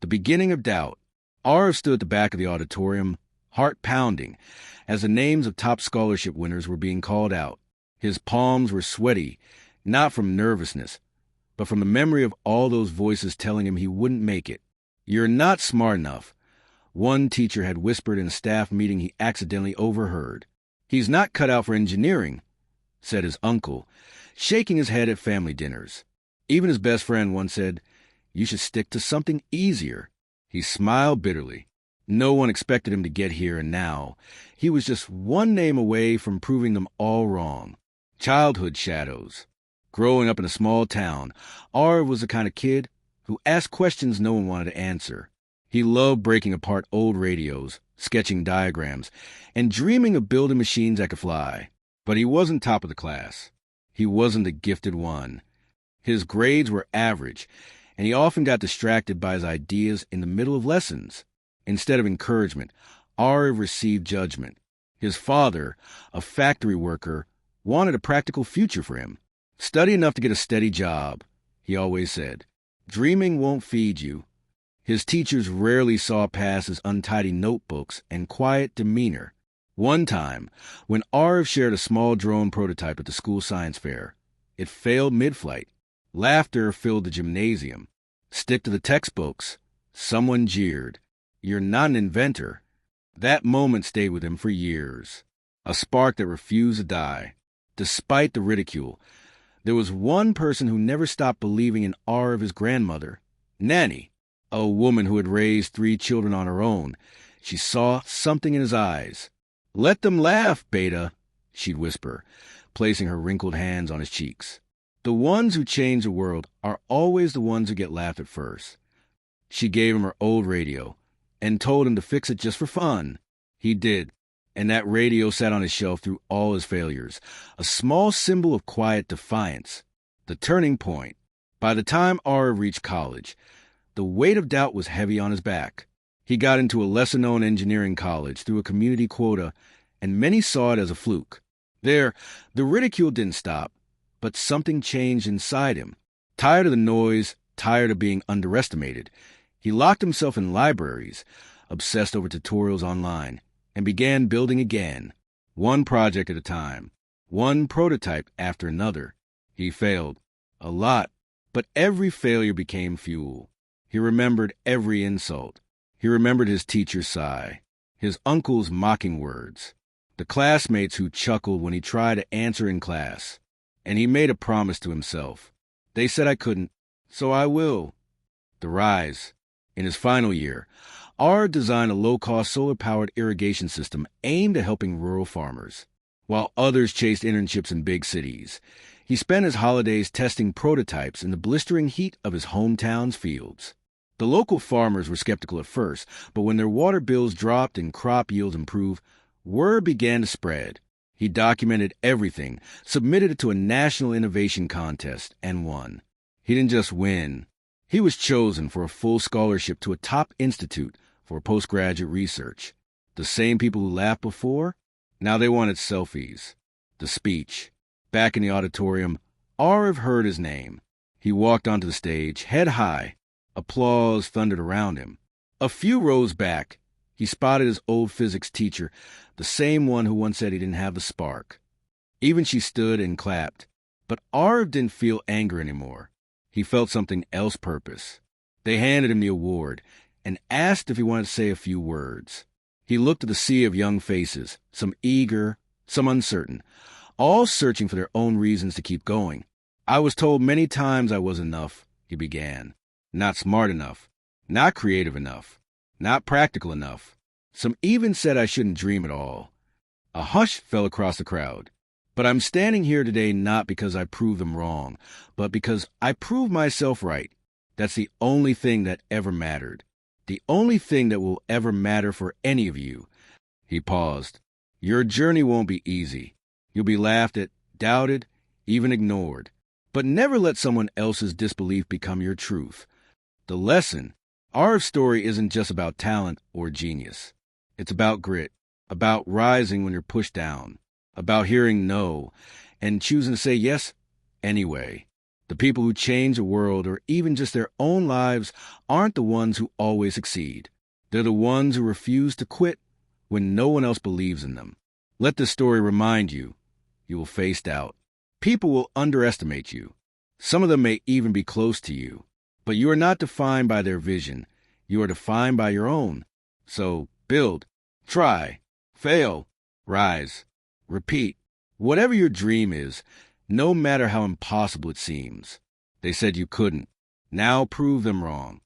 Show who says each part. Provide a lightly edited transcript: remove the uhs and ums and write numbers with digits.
Speaker 1: The beginning of doubt. Arv stood at the back of the auditorium, heart pounding, as the names of top scholarship winners were being called out. His palms were sweaty, not from nervousness, but from the memory of all those voices telling him he wouldn't make it. "You're not smart enough," one teacher had whispered in a staff meeting he accidentally overheard. "He's not cut out for engineering," said his uncle, shaking his head at family dinners. Even his best friend once said, "You should stick to something easier." He smiled bitterly. No one expected him to get here, and now he was just one name away from proving them all wrong. Childhood shadows. Growing up in a small town, Arv was the kind of kid who asked questions no one wanted to answer. He loved breaking apart old radios, sketching diagrams, and dreaming of building machines that could fly. But he wasn't top of the class. He wasn't the gifted one. His grades were average, and he often got distracted by his ideas in the middle of lessons. Instead of encouragement, Arv received judgment. His father, a factory worker, wanted a practical future for him. "Study enough to get a steady job," he always said. "Dreaming won't feed you." His teachers rarely saw past his untidy notebooks and quiet demeanor. One time, when Arv shared a small drone prototype at the school science fair, it failed mid-flight. Laughter filled the gymnasium. "Stick to the textbooks," someone jeered. "You're not an inventor." That moment stayed with him for years. A spark that refused to die. Despite the ridicule, there was one person who never stopped believing in Arv, his grandmother, Nanny, a woman who had raised 3 children on her own. She saw something in his eyes. "Let them laugh, Beta," she'd whisper, placing her wrinkled hands on his cheeks. "The ones who change the world are always the ones who get laughed at first." She gave him her old radio and told him to fix it just for fun. He did, and that radio sat on his shelf through all his failures, a small symbol of quiet defiance. The turning point. By the time Arv reached college, the weight of doubt was heavy on his back. He got into a lesser-known engineering college through a community quota, and many saw it as a fluke. There, the ridicule didn't stop, but something changed inside him. Tired of the noise, tired of being underestimated, he locked himself in libraries, obsessed over tutorials online, and began building again, one project at a time, one prototype after another. He failed, a lot, but every failure became fuel. He remembered every insult. He remembered his teacher's sigh, his uncle's mocking words, the classmates who chuckled when he tried to answer in class. And he made a promise to himself. "They said I couldn't, so I will." The rise. In his final year, Arv designed a low-cost solar-powered irrigation system aimed at helping rural farmers. While others chased internships in big cities, he spent his holidays testing prototypes in the blistering heat of his hometown's fields. The local farmers were skeptical at first, but when their water bills dropped and crop yields improved, word began to spread. He documented everything, submitted it to a national innovation contest, and won. He didn't just win. He was chosen for a full scholarship to a top institute for postgraduate research. The same people who laughed before, now they wanted selfies. The speech. Back in the auditorium, Arv heard his name. He walked onto the stage, head high. Applause thundered around him. A few rows back, he spotted his old physics teacher, the same one who once said he didn't have the spark. Even she stood and clapped. But Arv didn't feel anger anymore. He felt something else purpose. They handed him the award and asked if he wanted to say a few words. He looked at the sea of young faces, some eager, some uncertain, all searching for their own reasons to keep going. "I was told many times I was enough," he began. "Not smart enough, not creative enough, not practical enough. Some even said I shouldn't dream at all." A hush fell across the crowd. "But I'm standing here today not because I proved them wrong, but because I proved myself right. That's the only thing that ever mattered. The only thing that will ever matter for any of you." He paused. "Your journey won't be easy. You'll be laughed at, doubted, even ignored. But never let someone else's disbelief become your truth. The lesson, Arv's story isn't just about talent or genius. It's about grit, about rising when you're pushed down, about hearing no and choosing to say yes anyway. The people who change the world or even just their own lives aren't the ones who always succeed. They're the ones who refuse to quit when no one else believes in them. Let this story remind you, you will face doubt. People will underestimate you. Some of them may even be close to you. But you are not defined by their vision. You are defined by your own. So build, try, fail, rise, repeat. Whatever your dream is, no matter how impossible it seems. They said you couldn't. Now prove them wrong.